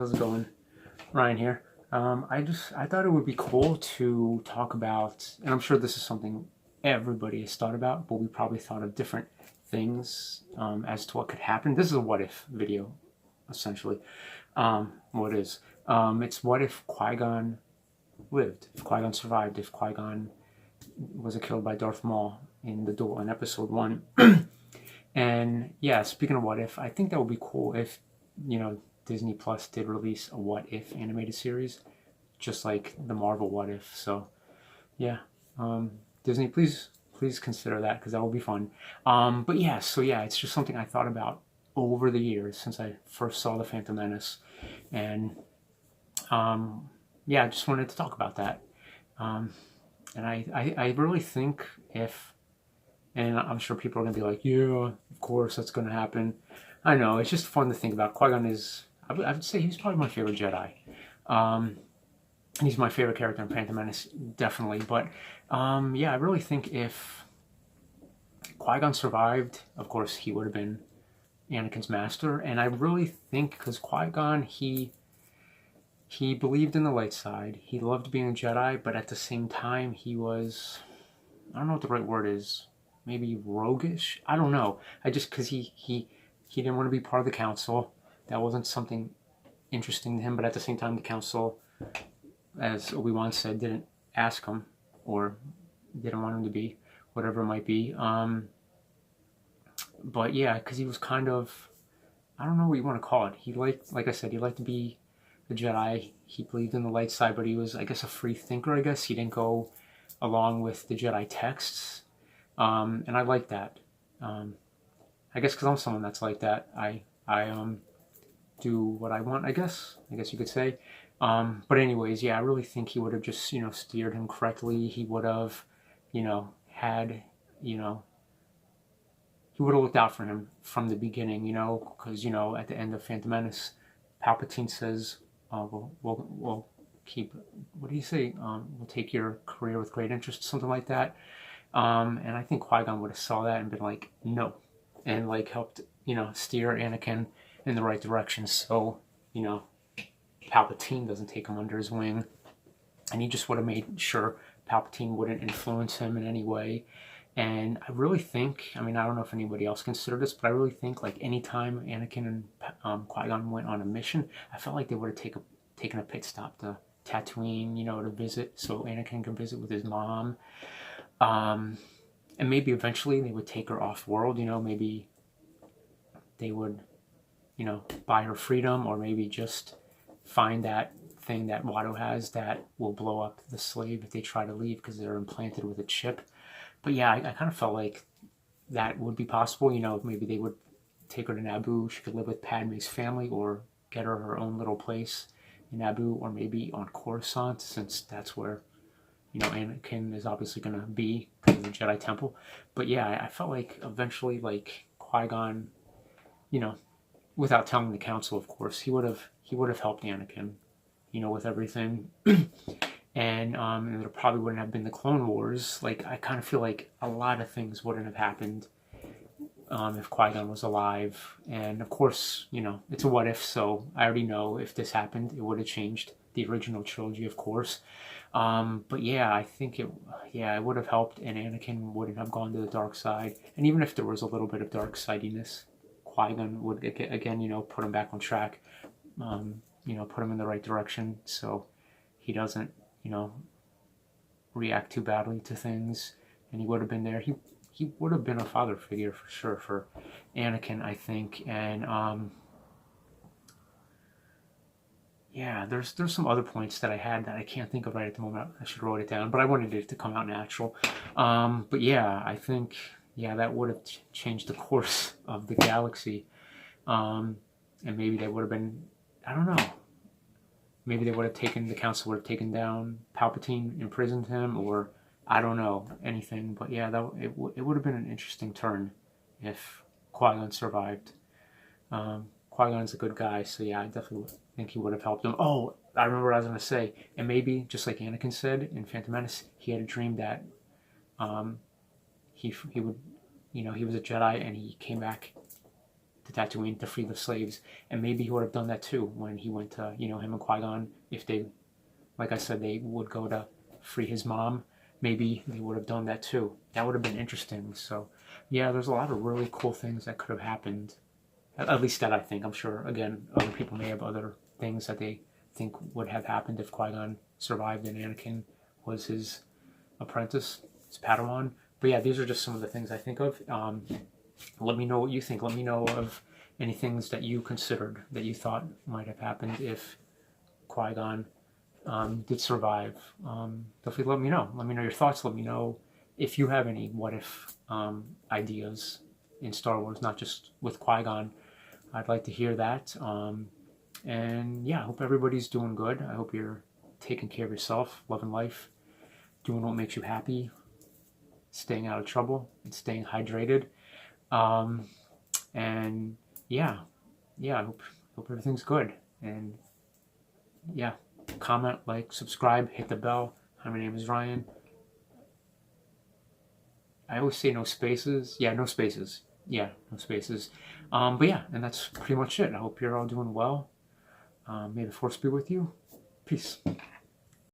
How's it going? Ryan here. I thought it would be cool to talk about, and I'm sure this is something everybody has thought about, but we probably thought of different things as to what could happen. This is a what if video, essentially. What is? It's what if Qui-Gon lived, if Qui-Gon survived, if Qui-Gon was killed by Darth Maul in the duel in Episode One. And yeah, speaking of what if, I think that would be cool if Disney Plus did release a what if animated series, just like the Marvel what if. So yeah, Disney, please consider that because that will be fun. But yeah, so yeah, it's just something I thought about over the years since I first saw the Phantom Menace, and yeah, I just wanted to talk about that. And I really think if, and I'm sure people are gonna be like, yeah, of course that's gonna happen. I know, it's just fun to think about. Qui-Gon is, I would say he's probably my favorite Jedi. Um, he's my favorite character in Phantom Menace, definitely. But yeah, I really think if Qui-Gon survived, of course he would have been Anakin's master. And I really think because Qui-Gon, he believed in the light side. He loved being a Jedi, but at the same time he was, I don't know what the right word is, maybe roguish. I don't know. I just because he didn't want to be part of the council. That wasn't something interesting to him. But at the same time, the council, as Obi-Wan said, didn't ask him or didn't want him to be, whatever it might be. But yeah, because he was kind of, I don't know what you want to call it. He liked, like I said, he liked to be a Jedi. He believed in the light side, but he was, I guess, a free thinker. I guess he didn't go along with the Jedi texts, and I like that. I guess because I'm someone that's like that. I do what I want. I guess you could say. But anyways, yeah, I really think he would have just steered him correctly. He would have, had you know he would have looked out for him from the beginning. Because at the end of Phantom Menace, Palpatine says, we'll keep. What do you say? We'll take your career with great interest, something like that. And I think Qui-Gon would have saw that and been like, no, and like helped steer Anakin in the right direction. So Palpatine doesn't take him under his wing, and he just would have made sure Palpatine wouldn't influence him in any way. And I really think, I mean, I don't know if anybody else considered this, but I really think like anytime Anakin and Qui-Gon went on a mission, I felt like they would have taken a pit stop to Tatooine, to visit, so Anakin could visit with his mom. And maybe eventually they would take her off world, maybe they would, buy her freedom, or maybe just find that thing that Watto has that will blow up the slave if they try to leave because they're implanted with a chip. But yeah, I kind of felt like that would be possible. Maybe they would take her to Naboo. She could live with Padme's family, or get her own little place in Naboo, or maybe on Coruscant, since that's where Anakin is obviously going to be because of the Jedi Temple. But yeah, I felt like eventually, like Qui-Gon, without telling the Council, of course, he would have helped Anakin, with everything. And there probably wouldn't have been the Clone Wars. Like, I kind of feel like a lot of things wouldn't have happened if Qui-Gon was alive. And of course, it's a what if, so I already know if this happened, it would have changed the original trilogy, of course. But yeah, I think it would have helped, and Anakin wouldn't have gone to the dark side. And even if there was a little bit of dark sidiness, Qui-Gon would again, put him back on track, put him in the right direction, so he doesn't, react too badly to things. And he would have been there. He would have been a father figure for sure for Anakin, I think. And yeah, there's some other points that I had that I can't think of right at the moment. I should write it down, but I wanted it to come out natural. But yeah, I think that would have changed the course of the galaxy. And maybe they would have been, I don't know. Maybe they would have taken, the council would have taken down Palpatine, imprisoned him, or I don't know anything. But yeah, it would have been an interesting turn if Qui-Gon survived. Qui-Gon's a good guy, so yeah, I definitely think he would have helped him. Oh, I remember what I was going to say. And maybe, just like Anakin said in Phantom Menace, he had a dream that he would, he was a Jedi, and he came back to Tatooine to free the slaves, and maybe he would have done that too when he went to, you know, him and Qui-Gon. If they, like I said, they would go to free his mom, maybe they would have done that too. That would have been interesting. So, yeah, there's a lot of really cool things that could have happened. At least that I think. I'm sure, again, other people may have other things that they think would have happened if Qui-Gon survived and Anakin was his apprentice, his Padawan. But yeah, these are just some of the things I think of. Let me know what you think. Let me know of any things that you considered that you thought might have happened if Qui-Gon did survive. Definitely let me know. Let me know your thoughts. Let me know if you have any what if ideas in Star Wars, not just with Qui-Gon. I'd like to hear that. And yeah, I hope everybody's doing good. I hope you're taking care of yourself, loving life, doing what makes you happy, staying out of trouble, and staying hydrated. And yeah, I hope everything's good. And yeah, comment, like, subscribe, hit the bell. Hi, my name is Ryan. I always say no spaces. Yeah, no spaces. Yeah, no spaces. But yeah, and that's pretty much it. I hope you're all doing well. May the force be with you. Peace.